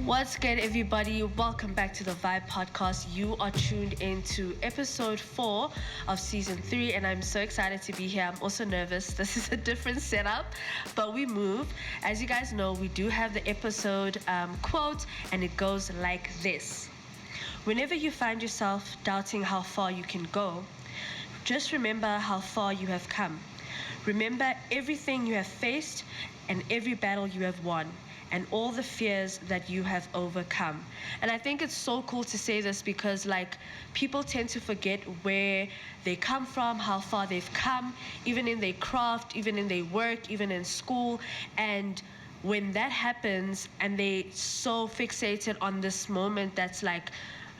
What's good, everybody? Welcome back to the VYBE Podcast. You are tuned into episode 4 of season 3, and I'm so excited to be here. I'm also nervous. This is a different setup, but we move. As you guys know, we do have the episode quote, and it goes like this. Whenever you find yourself doubting how far you can go, just remember how far you have come. Remember everything you have faced and every battle you have won, and all the fears that you have overcome. And I think it's so cool to say this because people tend to forget where they come from, how far they've come, even in their craft, even in their work, even in school. And when that happens and they so fixated on this moment that's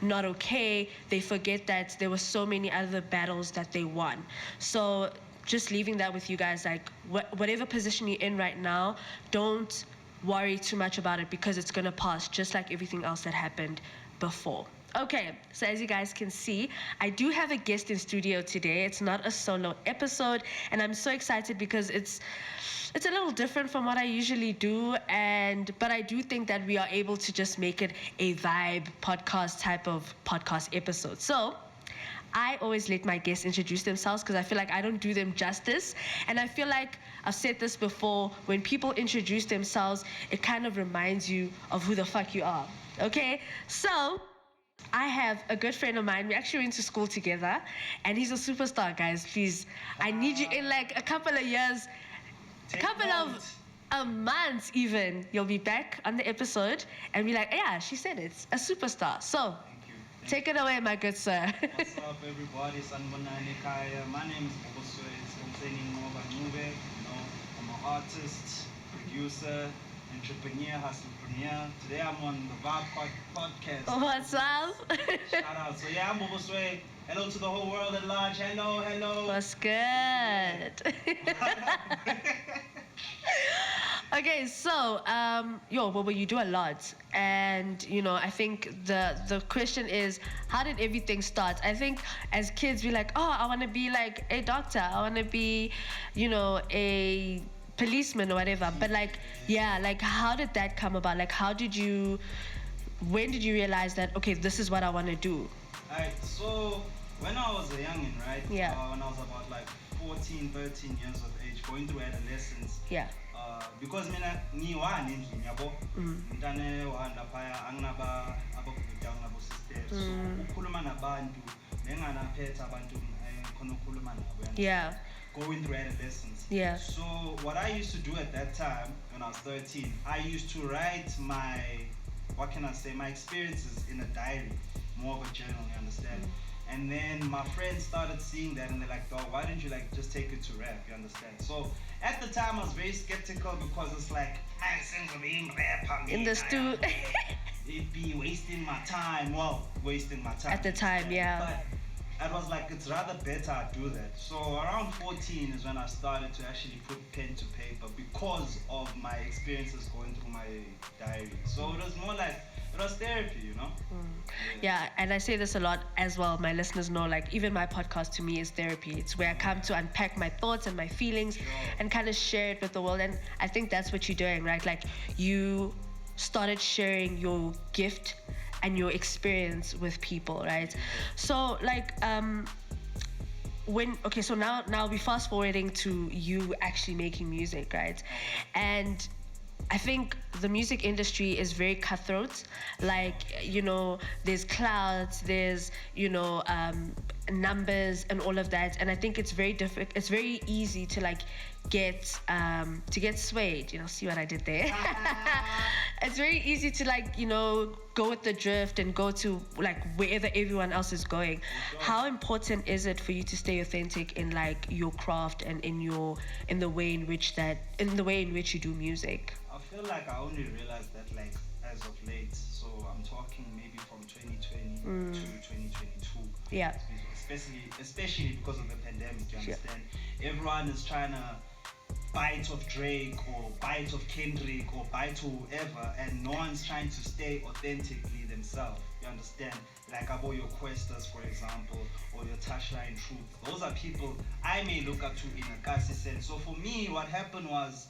not okay, they forget that there were so many other battles that they won. So just leaving that with you guys, whatever position you're in right now, don't worry too much about it because it's gonna pass, just like everything else that happened before. Okay, so as you guys can see, I do have a guest in studio today. It's not a solo episode, and I'm so excited because it's a little different from what I usually do, but I do think that we are able to just make it a vibe podcast type of podcast episode. So I always let my guests introduce themselves because I feel like I don't do them justice. And I feel like I've said this before, when people introduce themselves, it kind of reminds you of who the fuck you are. Okay? So I have a good friend of mine. We actually went to school together, and he's a superstar, guys. Please, I need you in a couple of years, a couple of months even. You'll be back on the episode and be like, yeah, she said it's a superstar. So take it away, my good sir. What's up, everybody? My name is Bobo Sway. I'm an artist, producer, entrepreneur, hustlepreneur. Today I'm on the VYBE-PODCAst. What's up? Shout out. So yeah, I'm Bobo Sway. Hello to the whole world at large. Hello. What's good? Okay, so Bobo, you do a lot, and I think the question is, how did everything start? I think as kids we're like, oh, I want to be like a doctor, I want to be a policeman or whatever, but how did that come about? When did you realize that, okay, this is what I want to do? Alright, so when I was a youngin', right? Yeah. When I was about 14, 13 years of age, going through adolescence. Yeah. Because mina ngiwani endlini yabo, ngintane wanda phaya anginaba ababhuti anginabo sisters, so ukukhuluma nabantu nenganaphethe abantu khona ukukhuluma nabo. Yeah. Going through adolescence. Yeah. So what I used to do at that time when I was 13, I used to write my experiences in a diary, more of a journal, you understand? And then my friends started seeing that, and they're like, "Dog, why didn't you just take it to rap?" You understand? So at the time, I was very skeptical because it's being rap in the stew. It'd be wasting my time. Well, wasting my time at the time, yeah. But I was like, it's rather better I do that. So around 14 is when I started to actually put pen to paper because of my experiences going through my diary. So it was more it was therapy, Yeah, and I say this a lot as well. My listeners know, even my podcast to me is therapy. It's where I come to unpack my thoughts and my feelings and kind of share it with the world. And I think that's what you're doing, right? You started sharing your gift and your experience with people, right? So so now we fast forwarding to you actually making music, right? And I think the music industry is very cutthroat. There's clouds, there's numbers and all of that, and I think it's very difficult. It's very easy to get swayed. See what I did there? It's very easy to go with the drift and go to wherever everyone else is going. How important is it for you to stay authentic in your craft and in the way in which you do music? I feel like I only realized that as of late. So I'm talking maybe from 2020 to 2022. Yeah. Especially because of the pandemic, you understand? Sure. Everyone is trying to bite of Drake or bite of Kendrick or bite whoever, and no one's trying to stay authentically themselves, you understand? About your Questas, for example, or your Tasha in Truth. Those are people I may look up to in a Kasi sense. So for me, what happened was,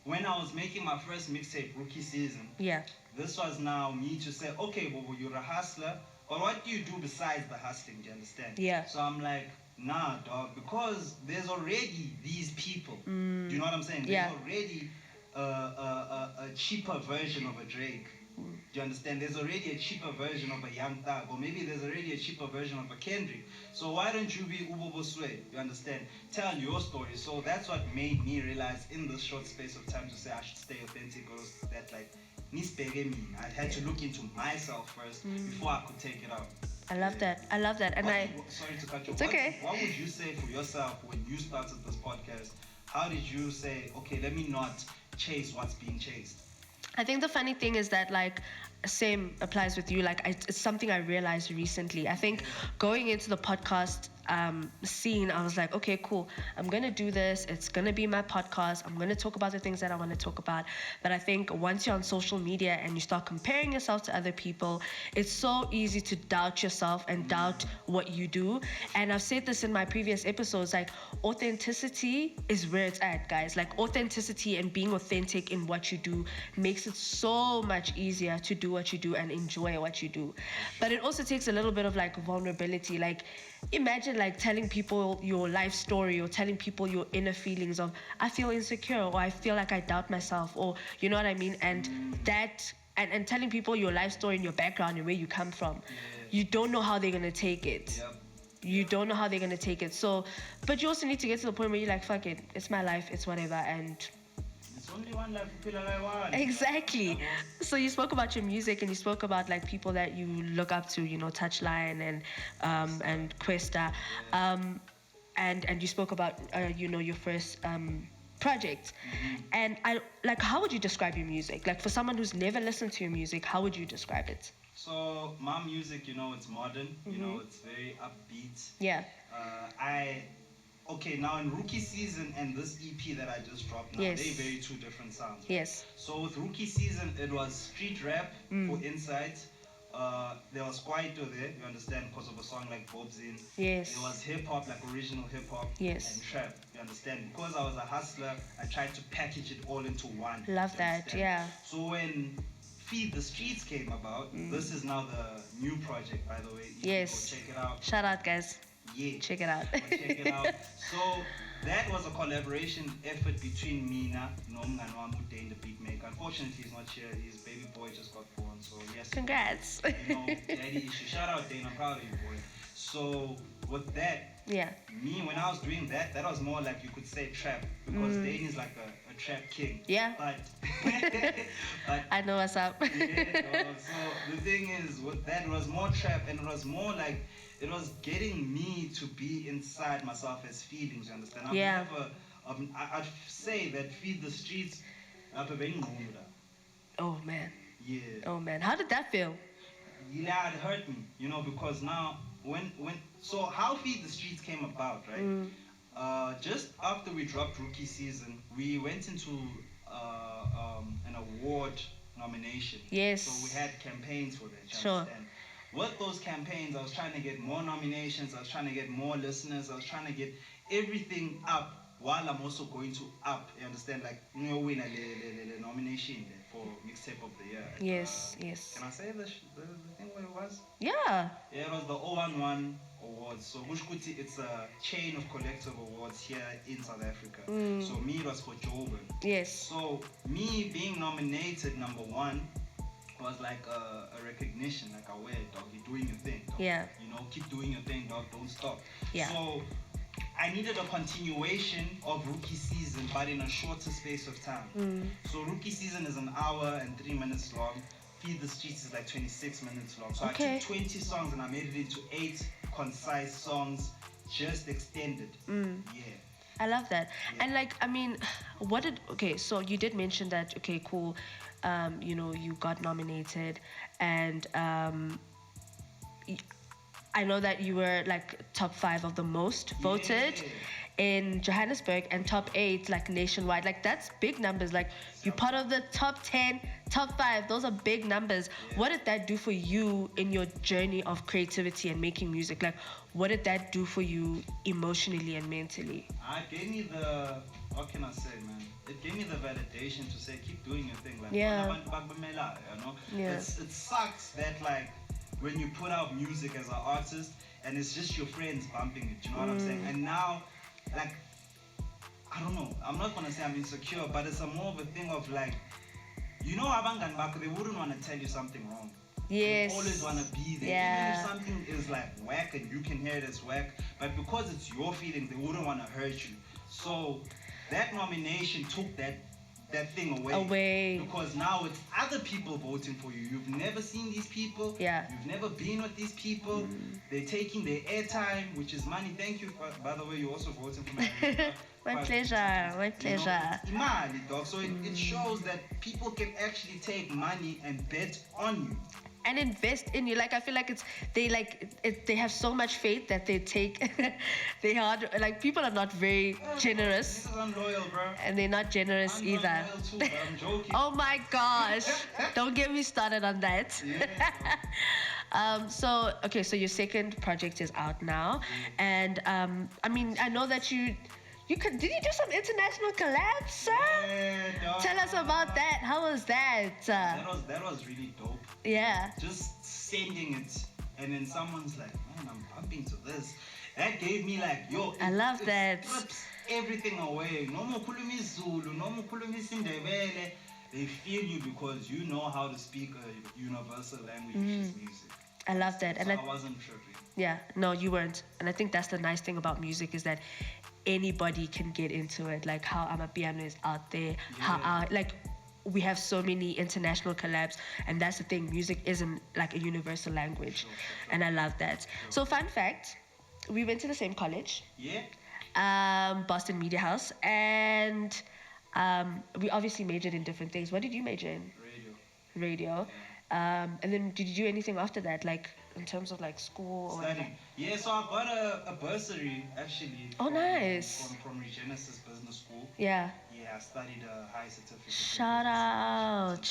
when I was making my first mixtape, Rookie Season, Yeah. this was now me to say, okay, Bobo, you're a hustler, but what do you do besides the hustling? Do you understand? Yeah. So I'm like, nah, dog, because there's already these people. Do you know what I'm saying? There's Yeah. already a cheaper version of a Drake. Do you understand? There's already a cheaper version of a Young Thug, or maybe there's already a cheaper version of a Kendrick. So why don't you be Bobo Sway? You understand? Tell your story. So that's what made me realize in this short space of time to say I should stay authentic, or that like, I had to look into myself first before I could take it out. I love that. I love that. And Sorry to cut you off. It's okay. What would you say for yourself when you started this podcast? How did you say, okay, let me not chase what's being chased? I think the funny thing is that, like, same applies with you. Like, it's something I realized recently. I think going into the podcast scene, I was like, okay, cool. I'm going to do this. It's going to be my podcast. I'm going to talk about the things that I want to talk about. But I think once you're on social media and you start comparing yourself to other people, it's so easy to doubt yourself and doubt what you do. And I've said this in my previous episodes, like, authenticity is where it's at, guys. Like, authenticity and being authentic in what you do makes it so much easier to do what you do and enjoy what you do. But it also takes a little bit of, like, vulnerability. Like, imagine, like, telling people your life story, or telling people your inner feelings of, I feel insecure, or I feel like I doubt myself, or, you know what I mean? And that, and telling people your life story and your background and where you come from. You don't know how they're going to take it. Yep. You don't know how they're going to take it. So, but you also need to get to the point where you're like, fuck it, it's my life, it's whatever. And it's only one life to feel like one. exactly. So you spoke about your music, and you spoke about, like, people that you look up to, you know, Touchline and Questa, and you spoke about you know, your first project. And I, like, how would you describe your music? Like, for someone who's never listened to your music, how would you describe it? So my music, you know, it's modern. You know, it's very upbeat. Yeah. Okay, now in Rookie Season and this EP that I just dropped now, Yes. they're very two different sounds. Right? Yes. So with Rookie Season, it was street rap for insights. There was Kwaito there, you understand, because of a song like Bobo Sway. Yes. It was hip hop, like original hip hop. Yes. And trap, you understand. Because I was a hustler, I tried to package it all into one. Love you that, understand? yeah. So when Feed the Streets came about, this is now the new project, by the way. You Yes. can go check it out. Shout out, guys. Yeah. Check it out. Go check it out. So that was a collaboration effort between Mina, Nomngani wami, Dane the beatmaker. Unfortunately, he's not here. His baby boy just got born. So yes. Congrats. You know, daddy issue. Shout out Dane. I'm proud of you, boy. So with that, Yeah. me, when I was doing that, that was more like, you could say, trap, because Dane is like a trap king. Yeah. But I know what's up. yeah, dog. So the thing is, with that, it was more trap, and it was more like, it was getting me to be inside myself as feelings, you understand? Yeah. I'd say that Feed the Streets, Oh, man. yeah. Oh, man. How did that feel? Yeah, it hurt me, you know, because now, so how Feed the Streets came about, right? Just after we dropped Rookie Season, we went into an award nomination. Yes. So we had campaigns for that, you Sure. understand? With those campaigns, I was trying to get more nominations, I was trying to get more listeners, I was trying to get everything up while I'm also going to up, you understand? Like, you know, win a nomination for Mixtape of the Year. Yes, yes. Can I say the thing where it was? Yeah. Yeah, it was the 011 Awards. So Bushkuti, it's a chain of collective awards here in South Africa. So me, it was for Joburg. Yes. So me being nominated number one was like a recognition, like, aware, dog, you're doing your thing, dog. Yeah. You know, keep doing your thing, dog, don't stop. Yeah. So I needed a continuation of Rookie Season, but in a shorter space of time. So Rookie Season is 1 hour and 3 minutes long. Feed the Streets is like 26 minutes long. So Okay. I took 20 songs and I made it into 8 concise songs, just extended. Yeah. I love that. And, like, I mean, okay, so you did mention that, okay, cool, you know, you got nominated, and I know that you were, like, top 5 of the most voted in Johannesburg, and top 8, like, nationwide. Like, that's big numbers. Like, you're part of the top 10, top 5. Those are big numbers. What did that do for you in your journey of creativity and making music? Like, what did that do for you emotionally and mentally? I gave me what can I say, man? it gave me the validation to say keep doing your thing. Like Yeah. "Bona abantu bakubamela," you know. Yeah. It sucks that like when you put out music as an artist and it's just your friends bumping it. You know what I'm saying? And now, like, I don't know. I'm not gonna say I'm insecure, but it's a more of a thing of like, you know, abangan bako, they wouldn't want to tell you something wrong. Yes. They always want to be there. Yeah. Even if something is like whack and you can hear it as whack, but because it's your feelings, they wouldn't want to hurt you. So that nomination took that thing away. Because now it's other people voting for you. You've never seen these people. Yeah. You've never been with these people. They're taking their airtime, which is money. Thank you. By the way, you're also voting for my My pleasure. My pleasure. It's money, dog. So it shows that people can actually take money and bet on you. And invest in you. Like I feel like they have so much faith that they take they hard, like people are not very generous. This is unloyal, bro. And they're not generous I'm either. unloyal too, bro. I'm joking. Oh my gosh. Don't get me started on that. Yeah, So your second project is out now. And I mean, I know that did you do some international collabs, sir? Yeah, dog. Tell us about that. How was that? That was really dope. Yeah. Just sending it, and then someone's like, "Man, I'm bumping to this." That gave me like, yo. I love that. It strips everything away. No more khuluma Zulu, no more khuluma Indebele. They feel you because you know how to speak a universal language, which is music. I love that. So I wasn't tripping. Yeah, no, you weren't. And I think that's the nice thing about music is that anybody can get into it. Like how Amapiano is out there, we have so many international collabs, and that's the thing. Music isn't like a universal language, Sure. and I love that. So, fun fact: we went to the same college, Yeah. Boston Media House, and we obviously majored in different things. What did you major in? Radio. And then did you do anything after that, like in terms of like school or whatever? Studying. Yeah, so I got a bursary actually. Oh, nice. From Regenesis Business School. Yeah. Yeah, I studied a high certificate. Shout out.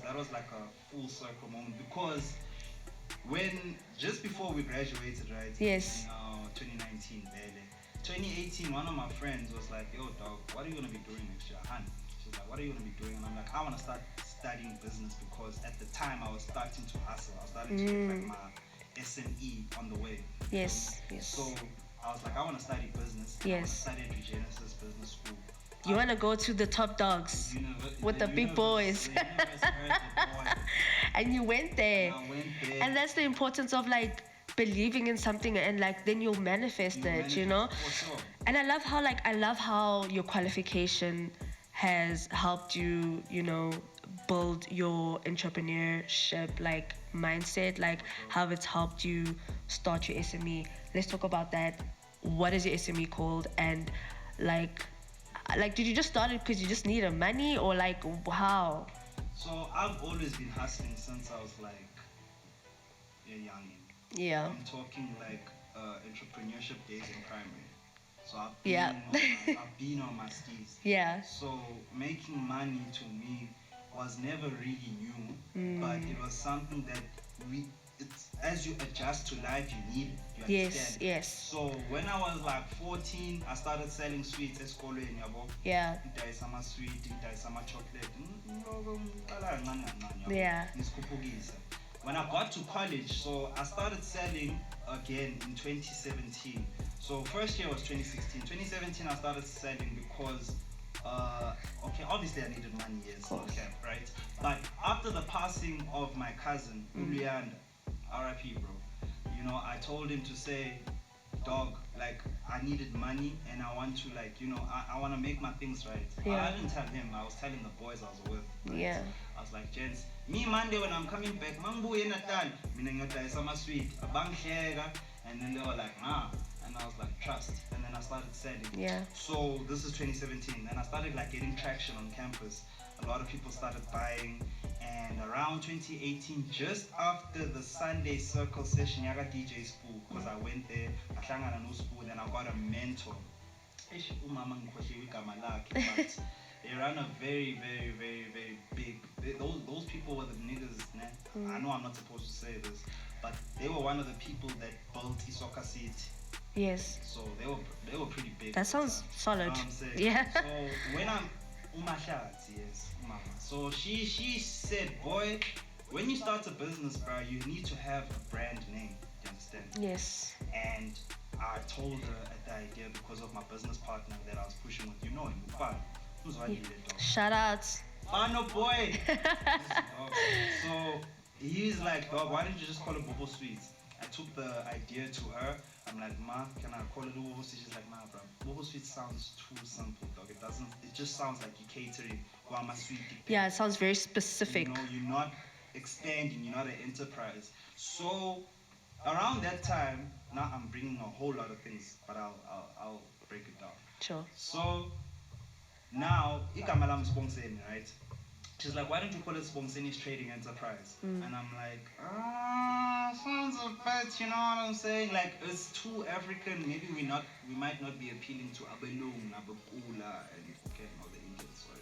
That was like a full circle moment because just before we graduated, right? Yes. In 2019, barely. 2018, one of my friends was like, "Yo, dog, what are you gonna be doing next year?" Han. She was like, "What are you gonna be doing?" And I'm like, "I wanna start studying business because at the time I was starting to hustle. I was starting to get like my SME on the way. Yes. So I was like, I want to study business. Yes. I want to study at Regenesis Business School. You want to go to the top dogs with the big boys. And you went there. I went there. And that's the importance of like believing in something, and like then you'll manifest it, you know. For sure. And I love how your qualification has helped you, you know, build your entrepreneurship like mindset, like how it's helped you start your SME. Let's talk about that. What is your SME called? And like did you just start it because you just needed money, or like how? So I've always been hustling since I was like a youngin. Yeah. I'm talking like entrepreneurship days in primary. So I've been on my skis. Yeah. So making money to me was never really new, but it was something that as you adjust to life, you need it. You understand? Yes. So when I was like 14, I started selling sweets at school in Yabo. Yeah. Some sweet, some chocolate. Yeah. When I got to college, so I started selling again in 2017. So first year was 2016. 2017 I started selling because obviously I needed money, yes, okay, right? But after the passing of my cousin, Ulian, RIP, bro, you know, I told him to say, dog, like, I needed money and I want to, like, you know, I want to make my things right. Yeah. I didn't tell him, I was telling the boys I was with. Right? Yeah. I was like, gents, me Monday when I'm coming back, mangibuye Natal, mina ngiyodayisa ama sweet, abangihleka, and then they were like, nah. And I was like, trust. And then I started selling. Yeah. So this is 2017. Then I started like getting traction on campus. A lot of people started buying. And around 2018, just after the Sunday circle session, I got DJ school because I went there. I hlangana no school. Then I got a mentor. But they run a very, very, very, very big. Those people were the niggas. I know I'm not supposed to say this, but they were one of the people that built Isoka City. Yes. So they were pretty big. That at the sounds time. solid. You know what I'm saying? Yeah. So when I'm Umahlatsi, yes, Umama. So she said, boy, when you start a business, bro, you need to have a brand name. You understand? Yes. And I told her at the idea because of my business partner that I was pushing with. You know him, Fano. Who's one leader, dog? Shout out. Fano boy. Dog. So he's like, dog, why don't you just call it Bobo Sweets? I took the idea to her. I'm like, ma, can I call it Bobo Sweets? She's like, nah, bro. Bobo Sweets sounds too simple, dog. It doesn't. It just sounds like you're catering. Well, my sweet. Yeah, it sounds very specific. You know, you're not expanding. You're not an enterprise. So around that time, now I'm bringing a whole lot of things, but I'll break it down. Sure. So now, igama lam Sponseni, right? She's like, why don't you call it Sponseni's Trading Enterprise? And I'm like, sounds a bit, you know what I'm saying? Like, it's too African. Maybe we might not be appealing to Abelung, Abakula, and okay, no, the Indians, sorry.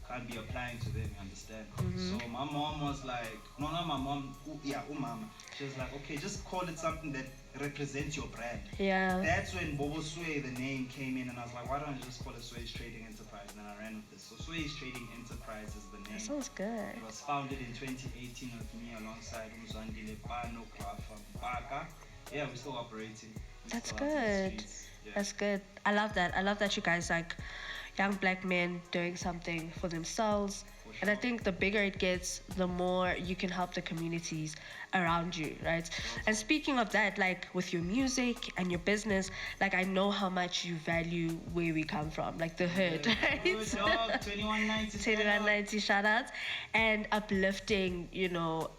Can't be applying to them, you understand? So my mom was like, no, not my mom, umama. She was like, okay, just call it something that represents your brand. Yeah. That's when Bobo Sway, the name, came in, and I was like, why don't I just call it Sway's Trading Enterprise? And then I ran with this. So Sway's Trading Enterprise is the name. That sounds good. It was founded in 2018 with me alongside Umzwandile Pano Kwafa Mpaka. Yeah, we're still operating. That's Still out in the good. streets. Yeah. That's good. I love that. I love that you guys like young black men doing something for themselves. For And I sure. think the bigger it gets, the more you can help the communities around you, right? And speaking of that, like with your music and your business, like I know how much you value where we come from, like the hood, right? Good dog, 2190. 2990 shout outs and uplifting, you know,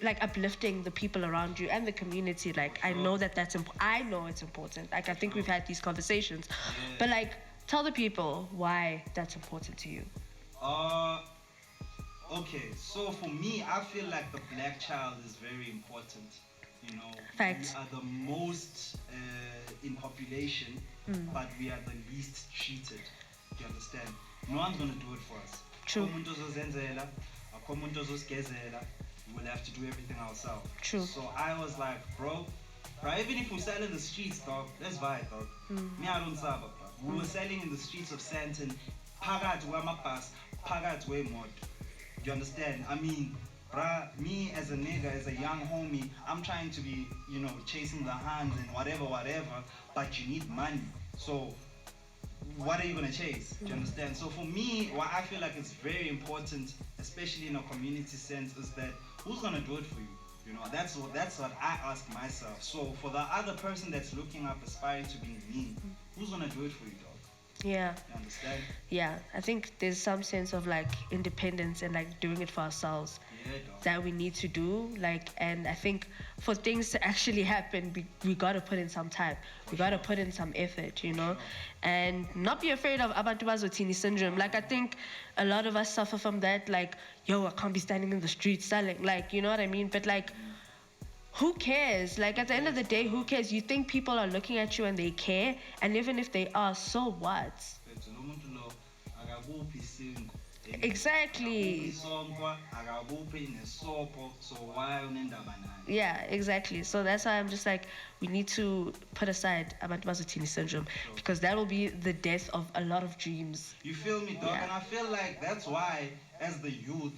like uplifting the people around you and the community. Like I know that's I know it's important. Like I think we've had these conversations, but like tell the people why that's important to you. Okay, so for me, I feel like the black child is very important. You know, Fact. we are the most in population, but we are the least treated. Do you understand? No one's gonna do it for us. True. Akho umuntu ozozenzela, akho umuntu ozosigezela. We'll have to do everything ourselves. True. So I was like, bro, even if we sell in the streets, dog, let's buy it, dog. Me, I don't saba, bro. We were selling in the streets of Santon, phakathi kwamabhasi, phakathi kwemoto. Do you understand? I mean, bruh, me as a nigga, as a young homie, I'm trying to be, you know, chasing the hands and whatever, but you need money. So what are you gonna chase? Do you understand? So for me, what I feel like is very important, especially in a community sense, is that who's gonna do it for you? You know, that's what I ask myself. So for the other person that's looking up, aspiring to be me, who's gonna do it for you, dog? Yeah. You understand? Yeah, I think there's some sense of like independence and like doing it for ourselves Yeah, dog. that we need to do. Like, and I think for things to actually happen, we gotta put in some time. We gotta put in some effort, you know, and not be afraid of abantu bazotini syndrome. Like, I think a lot of us suffer from that. Like, yo, I can't be standing in the street selling. Like, you know what I mean? But like, who cares? Like at the end of the day, who cares? You think people are looking at you and they care, and even if they are, so what? Bethu lo muntu lo akakuphi isingo. Exactly. Isonkwa akakuphi nesopo, so why unendaba naye? Yeah, exactly. So that's why I'm just like, we need to put aside abantu bazotini syndrome, because that will be the death of a lot of dreams. You feel me, dog? Yeah. And I feel like that's why, as the youth,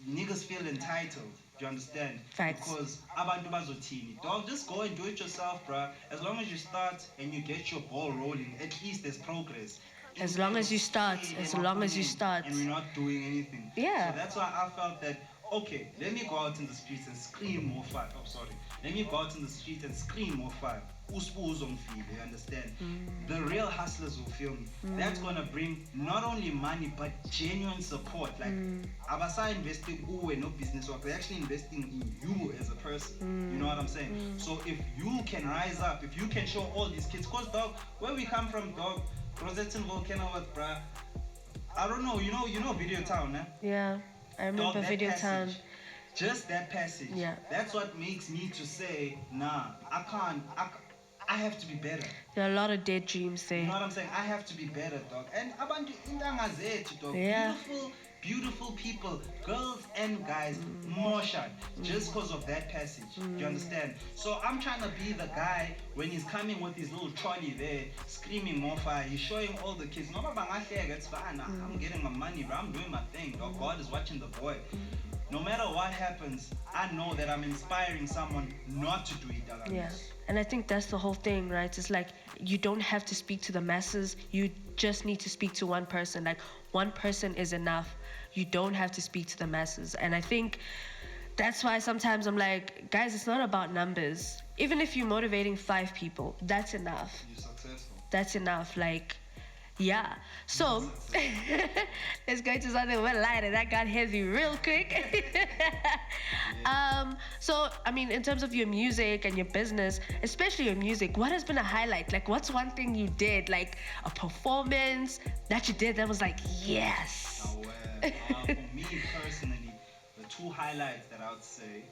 niggas feel entitled. Do you understand? Facts. Because abantu bazotini, dog, just go and do it yourself, bruh. As long as you start and you get your ball rolling, at least there's progress. As long as you start, as long as you start. And we're not doing anything. Yeah. So that's why I felt that, okay, let me go out in the streets and scream more fire. Oh, sorry. Let me go out in the streets and scream more fire. Uspuzo feel, you understand? The real hustlers will feel me. That's gonna bring not only money but genuine support. Like Abasa investing no business work, they're actually investing in you as a person. You know what I'm saying? So if you can rise up, if you can show all these kids, cause dog, where we come from, dog, Rosettenville, Kenilworth, bruh. I don't know, you know Video Town, eh? Yeah, I remember Dog, that Video Town. passage, just that passage. Yeah. That's what makes me to say, nah, I can't. I have to be better. There are a lot of dead dreams You there. know what I'm saying? I have to be better, dog. And abantu intanga zethu, dog. Yeah. Beautiful beautiful people, girls and guys, more shot just because of that passage. Do you understand? So I'm trying to be the guy when he's coming with his little trolley there, screaming more fire. He's showing all the kids, no, it's fine. I'm getting my money, bro. I'm doing my thing. Dog. God is watching the boy. No matter what happens, I know that I'm inspiring someone not to do it. Yeah. And I think that's the whole thing, right? It's like you don't have to speak to the masses. You just need to speak to one person. Like one person is enough. You don't have to speak to the masses. And I think that's why sometimes I'm like, guys, it's not about numbers. Even if you're motivating 5 people, that's enough. You're successful. That's enough. Like, yeah. So let's go to something well lighter. That got heavy real quick. So I mean, in terms of your music and your business, especially your music, what has been a highlight? Like, what's one thing you did, like a performance that you did that was like, yes? Oh, well, for me personally, the 2 highlights that I would say.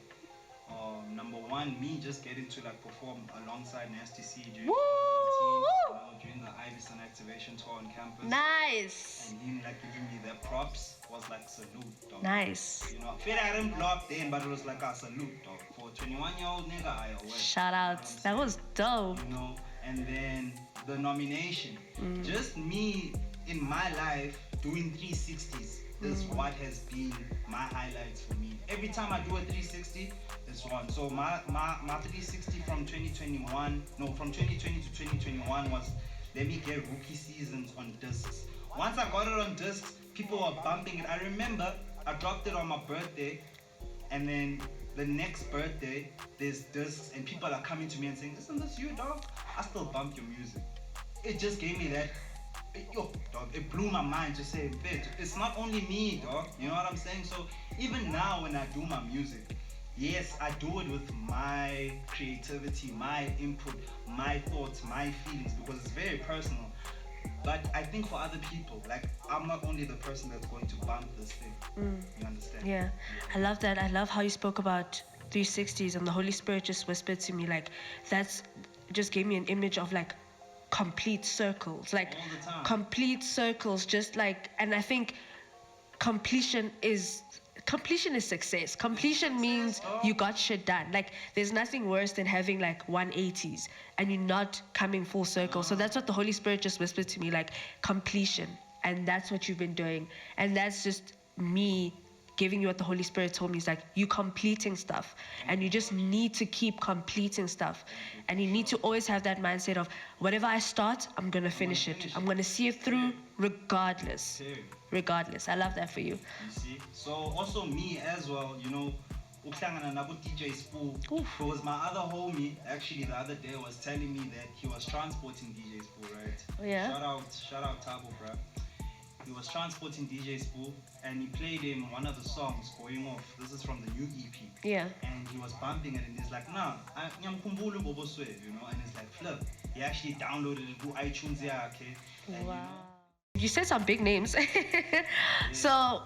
Number 1, me just getting to like perform alongside Nasty C during 2018, during the Iverson activation tour on campus. Nice. And him like giving me the props was like salute, dog. Nice. You know, I didn't blow up then, but it was like a salute, dog. For a 21-year-old nigga, I always. Shout out. That was dope. You know, and then the nomination. Just me in my life doing 360s is what has been my highlights for me. Every time I do a 360, it's one. So my 360 from 2021, no, from 2020 to 2021 was let me get rookie seasons on discs. Once I got it on discs, people were bumping it. I remember I dropped it on my birthday, and then the next birthday, there's discs, and people are coming to me and saying, "Isn't this you, dog? I still bump your music." It just gave me that. Yo, dog, it blew my mind to say, bitch, it's not only me, dog. You know what I'm saying? So even now when I do my music, yes, I do it with my creativity, my input, my thoughts, my feelings, because it's very personal. But I think for other people, like, I'm not only the person that's going to bump this thing. You understand? Yeah, I love that. I love how you spoke about 360s, and the Holy Spirit just whispered to me, like, that's just gave me an image of like complete circles, like all the time. Complete circles, just like, and I think completion is success. Completion means you got shit done. Like, there's nothing worse than having like 180s and you're not coming full circle. So that's what the Holy Spirit just whispered to me, like completion. And that's what you've been doing. And that's just me giving you what the Holy Spirit told me. Is like, you completing stuff, and you just need to keep completing stuff, and you need to always have that mindset of whatever I start, I'm gonna finish it. I'm gonna see it through regardless. Regardless. I love that for you. You see? So also me as well, you know, uhlangana nabo DJ Spoo, because my other homie actually the other day was telling me that he was transporting DJ Spoo, right? Oh, yeah. Shout out Tabo, bruh. He was transporting DJ Spoo, and he played him one of the songs going off. This is from the new EP. Yeah. And he was bumping it, and he's like, nah, nyamkhumbula Bobo Sway, you know, and it's like, flip. He actually downloaded it through iTunes, yeah, okay. And, wow. You said some big names. So,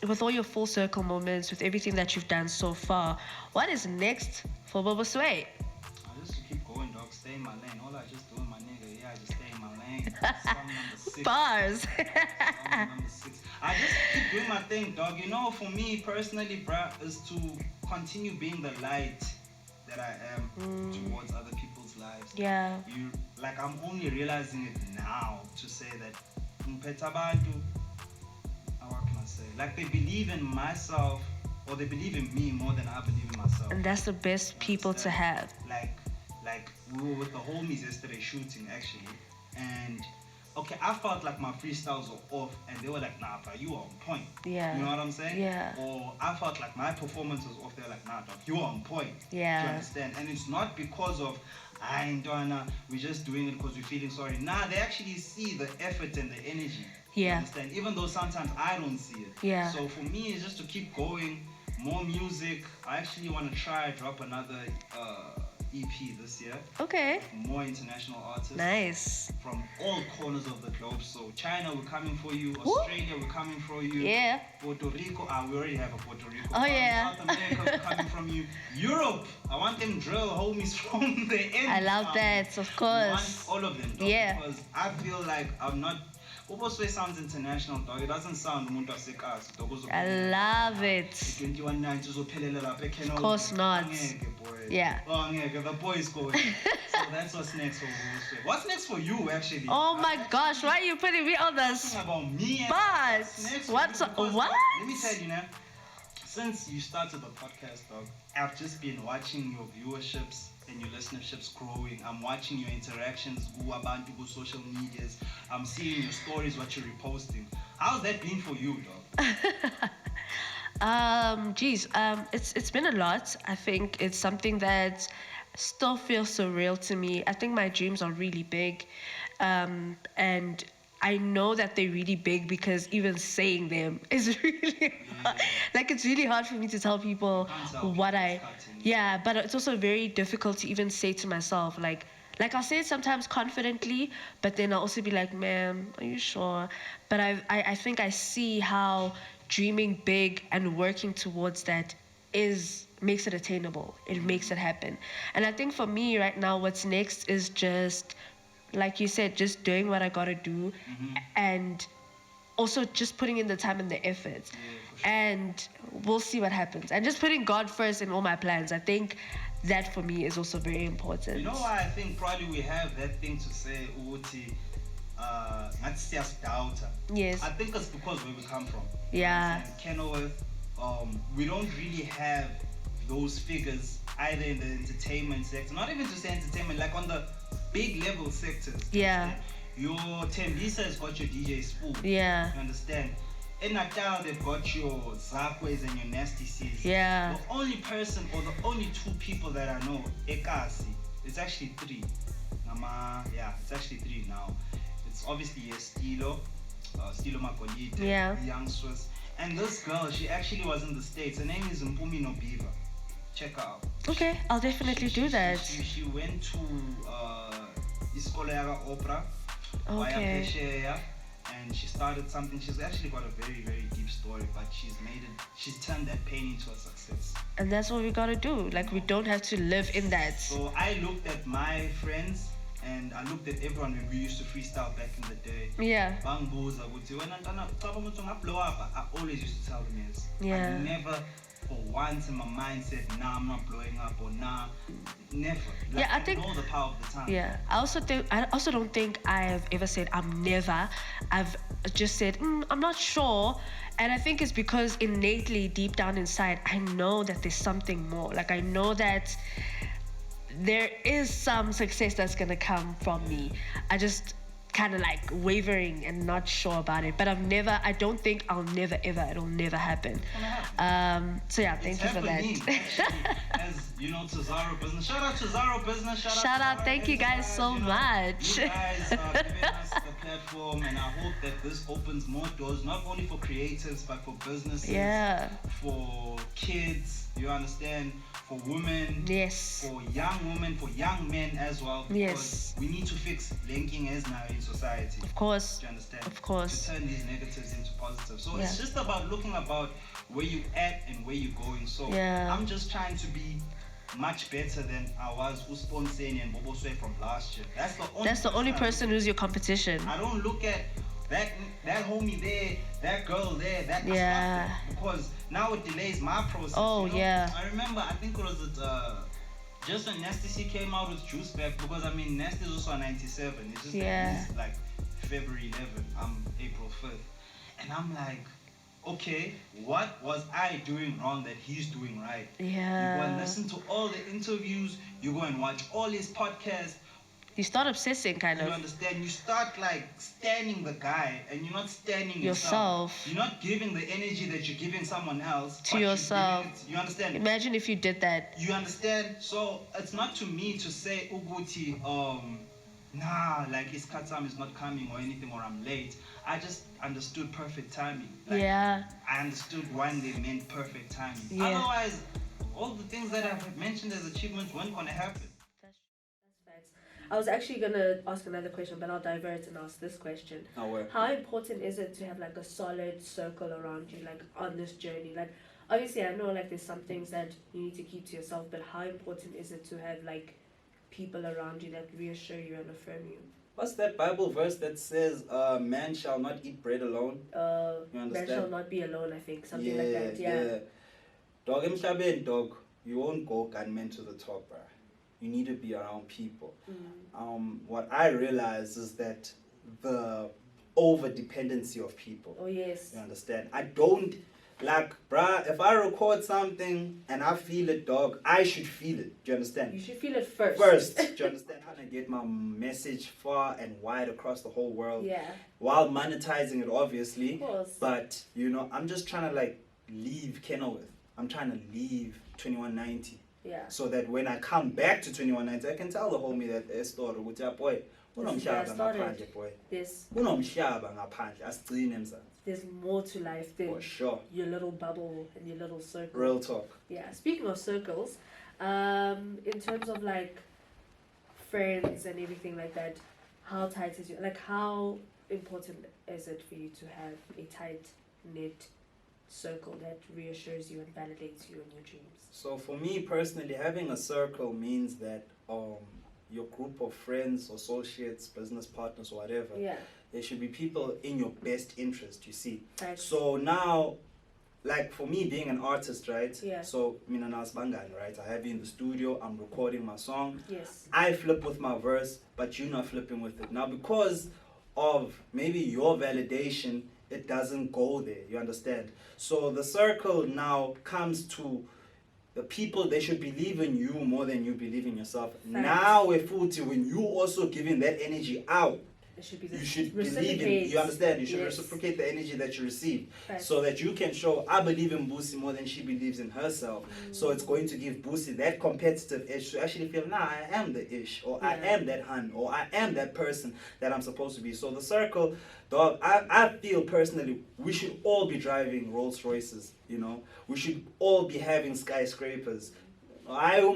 with all your full circle moments, with everything that you've done so far, what is next for Bobo Sway? I just keep going, dog. Stay in my lane. All I just do, my nigga, yeah, I just stay in my lane. Song number 6. Bars. Song number 6. I just keep doing my thing, dog. You know, for me personally, bruh, is to continue being the light that I am towards other people's lives. Yeah. Like, I'm only realizing it now to say that mphetha abantu, what can I say? Like, they believe in myself, or they believe in me more than I believe in myself. And that's the best people to have. Like we were with the homies yesterday shooting actually, and okay, I felt like my freestyles were off, and they were like, nah, bro, you are on point. Yeah. You know what I'm saying? Yeah. Or I felt like my performance was off. They're like, nah, dog, you are on point. Yeah. Do you understand? And it's not because of we're just doing it because we're feeling sorry. Nah, they actually see the effort and the energy. Yeah. You understand? Even though sometimes I don't see it. Yeah. So for me, it's just to keep going, more music. I actually want to drop another EP this year. Okay. More international artists. Nice. From all corners of the globe. So China, we're coming for you. Australia, we're coming for you. Yeah. Puerto Rico, we already have a Puerto Rico. Oh, yeah. South America, we're coming from you. Europe, I want them drill homies from the end. I love that, of course. I want all of them. Yeah. Because I feel like I'm not, Bobo Sway sounds international, dog. It doesn't sound umuntu wasekhaya, dog. I love it. 21 nights uzophelela lapha eKenya. Of course not. Angeke, boy. Yeah. Oh, angeke. The boy is going. So that's what's next for Bobo Sway. What's next for you, actually? Oh my gosh, why are you putting me on this? Talking about me. But what's what? Let me tell you now. Since you started the podcast, dog, I've just been watching your viewerships and your listenerships growing. I'm watching your interactions, go about go social medias. I'm seeing your stories, what you're reposting. How's that been for you, dog? It's been a lot. I think it's something that still feels surreal to me. I think my dreams are really big, and I know that they're really big because even saying them is really hard. Like, it's really hard for me to tell people what I... Yeah, but it's also very difficult to even say to myself, like I'll say it sometimes confidently, but then I'll also be like, man, are you sure? But I think I see how dreaming big and working towards that makes it attainable. It makes it happen. And I think for me right now, what's next is just, like you said, just doing what I gotta do, and also just putting in the time and the effort. Yeah, for sure. And we'll see what happens. And just putting God first in all my plans. I think that for me is also very important. You know why I think probably we have that thing to say, Uti, that's just doubter. Yes. I think it's because where we come from. Yeah. Kenilworth, we don't really have those figures either in the entertainment sector, not even to say entertainment, like on the big level sectors. Yeah. Your Tembisa has got your DJ Spool. Yeah. You understand? In Natal, they've got your Zakways and your Nasty C's. Yeah. The only person or the only two people that I know, Ekasi, it's actually three. It's actually three now. It's obviously Stilo Makolite, Yeah. the young Swiss. And this girl, she actually was in the States. Her name is Mpumi Nobiva. Check her out. Okay, I'll definitely do that. She went to Iskola Yaga Opera. Okay. And she started something. She's actually got a very, very deep story, but she's turned that pain into a success. And that's what we gotta do. Like, we don't have to live in that. So I looked at my friends and I looked at everyone when we used to freestyle back in the day. Yeah. Bangbuza, when I blow up, I always used to tell them yes. Yeah. I never for once in my mind said, nah, I'm not blowing up, or nah, never. Like, Yeah, I think- know the power of the time. Yeah, I also don't think I've ever said I'm never. I've just said I'm not sure, and I think it's because innately, deep down inside, I know that there's something more. Like, I know that there is some success that's gonna come from me. I just kind of like wavering and not sure about it, but I don't think it'll never happen. So yeah, thank you for that. Actually, as you know, Tazaro Business. Shout out to Tazaro Business. Shout out, thank you guys so much. You guys are giving us the platform, and I hope that this opens more doors, not only for creatives, but for businesses, Yeah. for kids, you understand, for women, Yes. for young women, for young men as well, because Yes. we need to fix linking as now in society. Of course. Do you understand? Of course. To turn these negatives into positives. So Yeah. it's just about looking about where you at and where you're going. So Yeah. I'm just trying to be much better than I was Uspon Seni and Bobo Sway from last year. That's the only person who's your competition. I don't look at that homie there, that girl there, that Yeah. aspect, because now it delays my process. Oh, you know? yeah. I remember, I think it was just when Nasty C came out with Juice Back, because I mean Nasty is also a 97. It's just Yeah. that he's like February 11, I'm April 5th. And I'm like, okay, what was I doing wrong that he's doing right? You go and Yeah. listen to all the interviews, you go and watch all his podcasts, You start obsessing, kind you of. understand? You start like standing the guy, and you're not standing Yourself. You're not giving the energy that you're giving someone else To but you're yourself. giving it- you understand? Imagine if you did that. You understand? So it's not to me to say Uguti, nah, like his cut time is not coming or anything, or I'm late. I just understood perfect timing. Like, Yeah. I understood when they meant perfect timing. Yeah. Otherwise, all the things that I've mentioned as achievements weren't gonna happen. That's facts. I was actually gonna ask another question, but I'll divert and ask this question. How important is it to have like a solid circle around you, like on this journey? Like, obviously, I know like there's some things that you need to keep to yourself, but how important is it to have like people around you that reassure you and affirm you? what's that Bible verse that says, man shall not eat bread alone? You understand? Man shall not be alone, I think. Something yeah, like that. Yeah. Dog emhlabeni, dog, you won't go gunman to the top, bruh. You need to be around people. What I realize is that the over dependency of people. Oh yes. You understand? I don't like, bruh, if I record something and I feel it, dog, I should feel it. Do you understand? You should feel it first. First, do you understand? How to get my message far and wide across the whole world. Yeah. While monetizing it, obviously. Of course. But, you know, I'm just trying to like leave Kenilworth. I'm trying to leave 2190. Yeah. So that when I come back to 2190, I can tell the homie that story, which boy, unomhlaba ngaphandle, boy. There's Unomhlaba ngaphandle, asigcine mzansi. There's more to life than For sure. your little bubble and your little circle. Real talk. Yeah. Speaking of circles, in terms of like friends and everything like that, how tight is your, like, how important is it for you to have a tight knit circle that reassures you and validates you in your dreams? So for me personally, having a circle means that your group of friends, associates, business partners, or whatever, Yeah. there should be people in your best interest, you see. Right. So now, like for me being an artist, right? Yeah. So mina nasbangani, right? I have you in the studio, I'm recording my song. Yes. I flip with my verse, but you're not flipping with it. Now because of maybe your validation, it doesn't go there, you understand? So the circle now comes to the people, they should believe in you more than you believe in yourself. Now when you also giving that energy out, It should be you should believe in, you understand, you should reciprocate the energy that you receive, so that you can show, I believe in Busi more than she believes in herself. So it's going to give Busi that competitive edge to actually feel, nah, I am the ish, or I am that hun, or I am that person that I'm supposed to be. So the circle, dog, I feel personally, we should all be driving Rolls Royces, you know, we should all be having skyscrapers. And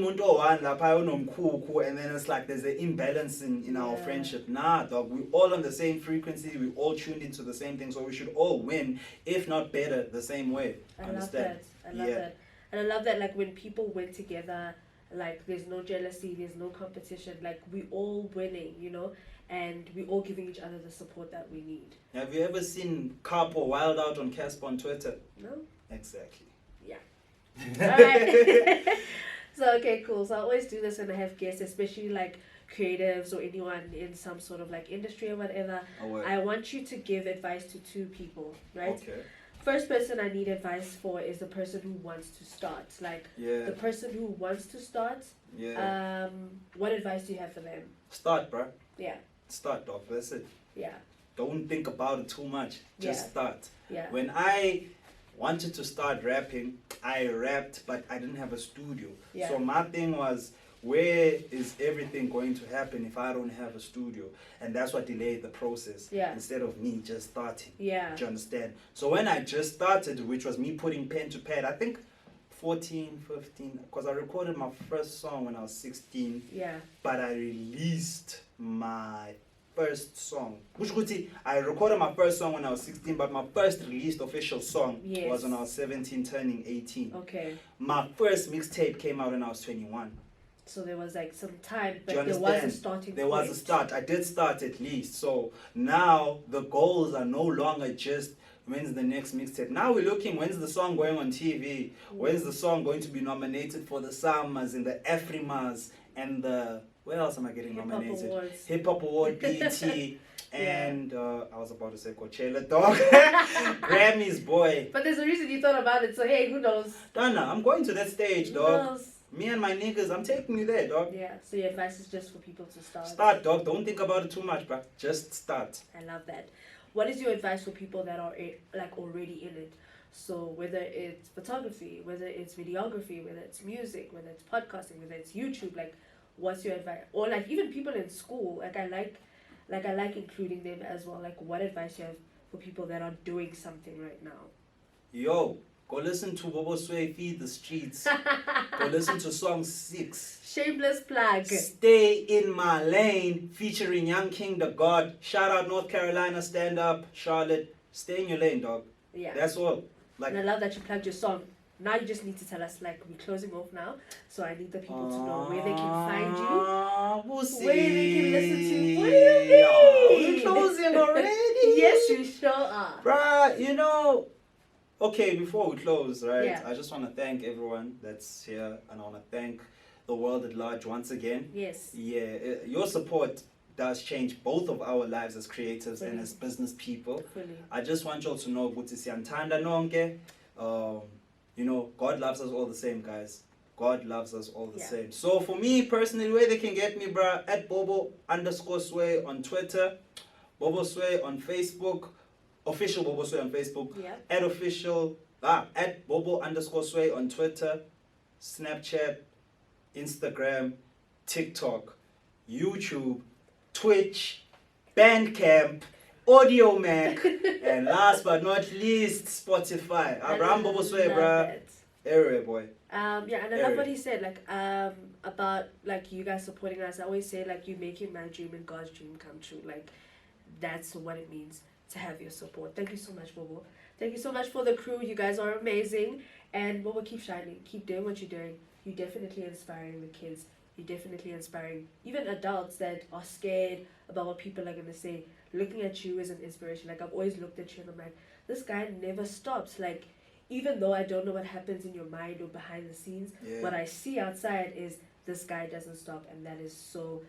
then it's like there's an imbalance in our friendship. Nah, dog, we're all on the same frequency, we all tuned into the same thing, so we should all win, if not better, the same way. I love that. I love that. And I love that, like, when people win together, like, there's no jealousy, there's no competition, like, we all winning, you know, and we all giving each other the support that we need. Have you ever seen Capo Wild Out on Casper on Twitter? No? Exactly. Yeah. Alright. So, okay, cool. So I always do this when I have guests, especially like creatives or anyone in some sort of like industry or whatever. I want you to give advice to two people, right? Okay. First person I need advice for is the person who wants to start. Like, the person who wants to start. Yeah. What advice do you have for them? Start, bruh. Yeah. Start, dog. That's it. Yeah. Don't think about it too much. Just start. Yeah. When I wanted to start rapping, I rapped, but I didn't have a studio. Yeah. So my thing was, where is everything going to happen if I don't have a studio? And that's what delayed the process. Yeah. Instead of me just starting. Yeah. Do you understand? So when I just started, which was me putting pen to pad, I think 14, 15, because I recorded my first song when I was 16. Yeah. But I released my first song. I recorded my first song when I was 16, but my first released official song was when I was 17, turning 18. Okay. My first mixtape came out when I was 21. So there was like some time, but there was a starting There was a start. I did start at least. So now the goals are no longer just when's the next mixtape. Now we're looking, when's the song going on TV? When's the song going to be nominated for the Summers and the Afrimas and the... Where else am I getting nominated? Hip Hop Award, BET, and I was about to say Coachella, dog. Grammys, boy. But there's a reason you thought about it, so hey, who knows? Donna, I'm going to that stage, dog. Who knows? Me and my niggas, I'm taking you there, dog. Yeah, so your advice is just for people to start. Start, dog. Don't think about it too much, bruh. Just start. I love that. What is your advice for people that are like already in it? So whether it's photography, whether it's videography, whether it's music, whether it's podcasting, whether it's YouTube, like, what's your advice? Or like even people in school, like I like including them as well. Like, what advice you have for people that are doing something right now? Yo, go listen to Bobo Sway, Feed the Streets. Go listen to song 6. Shameless plug. Stay in My Lane, featuring Young King the God. Shout out North Carolina, stand up, Charlotte. Stay in your lane, dog. Yeah. That's all. Like, and I love that you plugged your song. now you just need to tell us, like, we're closing off now, so I need the people to know where they can find you, Busi. where they can listen to. What do you mean? We're closing already? Yes, we sure are. Bruh, you know, okay, before we close, right, Yeah. I just want to thank everyone that's here, and I want to thank the world at large once again. Yes. Yeah, your support does change both of our lives as creatives and Fully. as business people. Fully. I just want y'all to know, ukuthi siyanthanda nonke. You know, God loves us all the same, guys. God loves us all the Yeah. same. So for me personally, where they can get me, bruh, at Bobo_Sway on Twitter, Bobo Sway on Facebook, official Bobo Sway on Facebook, Yeah. at Bobo_Sway on Twitter, Snapchat, Instagram, TikTok, YouTube, Twitch, Bandcamp, Audio Mac, and last but not least, Spotify. Abraham Bobo Sway, love bruh. that. Area boy. Yeah, and I love what he said, like, about, like, you guys supporting us. I always say, like, you're making my dream and God's dream come true. Like, that's what it means to have your support. Thank you so much, Bobo. Thank you so much for the crew. You guys are amazing. And Bobo, keep shining. Keep doing what you're doing. You're definitely inspiring the kids. You're definitely inspiring even adults that are scared about what people are going to say. Looking at you is an inspiration. Like, I've always looked at you and I'm like, this guy never stops. Like, even though I don't know what happens in your mind or behind the scenes, Yeah. what I see outside is this guy doesn't stop, and that is so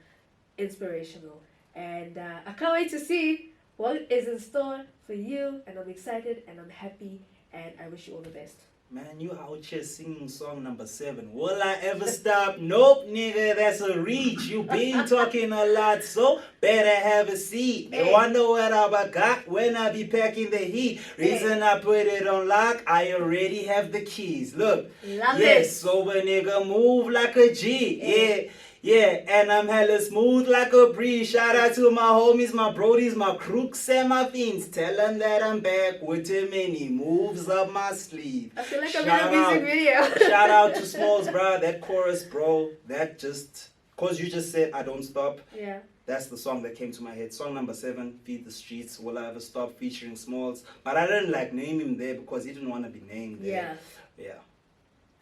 inspirational. And I can't wait to see what is in store for you, and I'm excited and I'm happy, and I wish you all the best. Man, you out here singing song number 7. Will I ever stop? Nope, nigga, that's a reach. You been talking a lot, so better have a seat. I wonder what I got when I be packing the heat. Reason I put it on lock, I already have the keys. Look, Love yes, it. sober nigga, move like a G. Yeah, and I'm hella smooth like a breeze. Shout out to my homies, my brodies, my crooks, and my fiends. Tell them that I'm back with too many moves up my sleeve. I feel like I'm in a music video. Shout out to Smalls, bro. That chorus, bro. That just, cause you just said I don't stop. Yeah. That's the song that came to my head. Song number 7, Feed the Streets. Will I Ever Stop? Featuring Smalls. But I didn't like name him there because he didn't want to be named there. Yeah.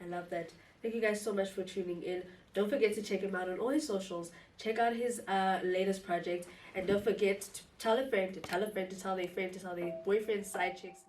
I love that. Thank you guys so much for tuning in. Don't forget to check him out on all his socials. Check out his latest project. And don't forget to tell a friend, to tell a friend, to tell their friend, to tell their boyfriend, side chicks.